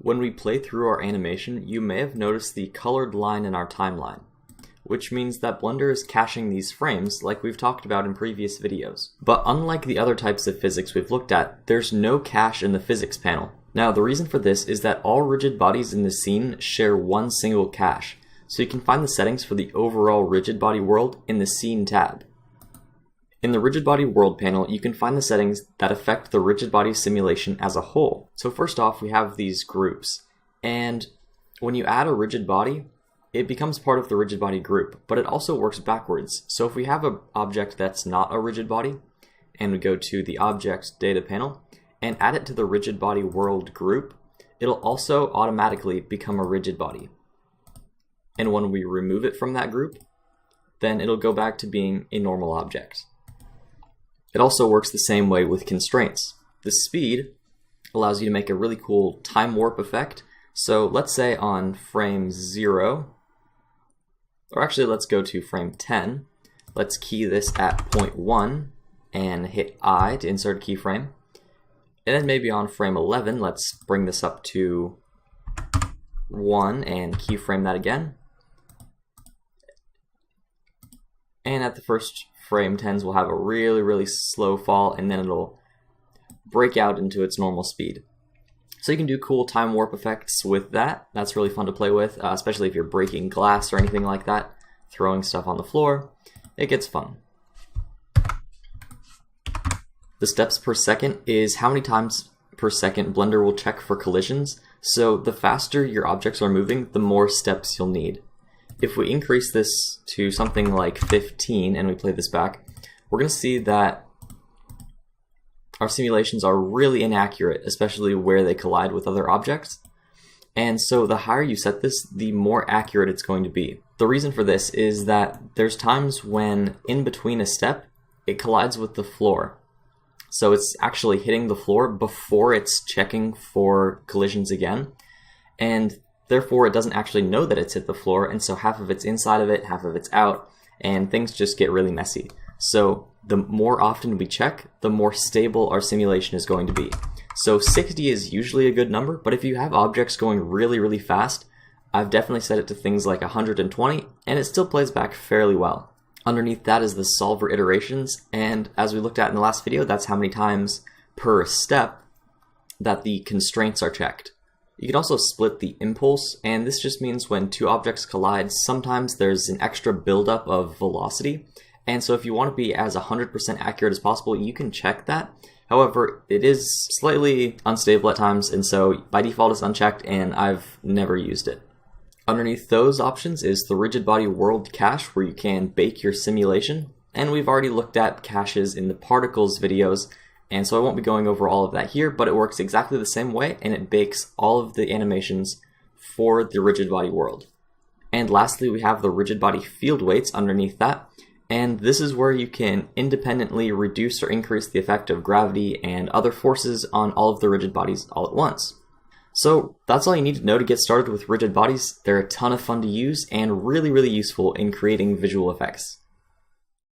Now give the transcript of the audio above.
When we play through our animation, you may have noticed the colored line in our timeline, which means that Blender is caching these frames like we've talked about in previous videos. But unlike the other types of physics we've looked at, there's no cache in the physics panel. Now the reason for this is that all rigid bodies in the scene share one single cache, so you can find the settings for the overall rigid body world in the Scene tab. In the Rigid Body World panel, you can find the settings that affect the rigid body simulation as a whole. So first off, we have these groups, and when you add a rigid body, it becomes part of the rigid body group, but it also works backwards. So if we have an object that's not a rigid body, and we go to the Object Data panel, and add it to the Rigid Body World group, it'll also automatically become a rigid body. And when we remove it from that group, then it'll go back to being a normal object. It also works the same way with constraints. The speed allows you to make a really cool time warp effect. So let's say on frame 0, or actually let's go to frame 10. Let's key this at 0.1 and hit I to insert a keyframe. And then maybe on frame 11, let's bring this up to 1 and keyframe that again. And at the first frame 10s, we'll have a really slow fall, and then it'll break out into its normal speed. So you can do cool time warp effects with that. That's really fun to play with, especially if you're breaking glass or anything like that, throwing stuff on the floor. It gets fun. The steps per second is how many times per second Blender will check for collisions. So the faster your objects are moving, the more steps you'll need. If we increase this to something like 15 and we play this back, we're going to see that our simulations are really inaccurate, especially where they collide with other objects. And so the higher you set this, the more accurate it's going to be. The reason for this is that there's times when in between a step, it collides with the floor. So it's actually hitting the floor before it's checking for collisions again. And therefore, it doesn't actually know that it's hit the floor, and so half of it's inside of it, half of it's out, and things just get really messy. So the more often we check, the more stable our simulation is going to be. So 60 is usually a good number, but if you have objects going really fast, I've definitely set it to things like 120, and it still plays back fairly well. Underneath that is the solver iterations, and as we looked at in the last video, that's how many times per step that the constraints are checked. You can also split the impulse, and this just means when two objects collide, sometimes there's an extra buildup of velocity. And so if you want to be as 100% accurate as possible, you can check that. However, it is slightly unstable at times, and so by default it's unchecked, and I've never used it. Underneath those options is the Rigid Body World cache, where you can bake your simulation. And we've already looked at caches in the particles videos, and so I won't be going over all of that here, but it works exactly the same way, and it bakes all of the animations for the rigid body world. And lastly, we have the rigid body field weights underneath that, and this is where you can independently reduce or increase the effect of gravity and other forces on all of the rigid bodies all at once. So that's all you need to know to get started with rigid bodies. They're a ton of fun to use and really useful in creating visual effects.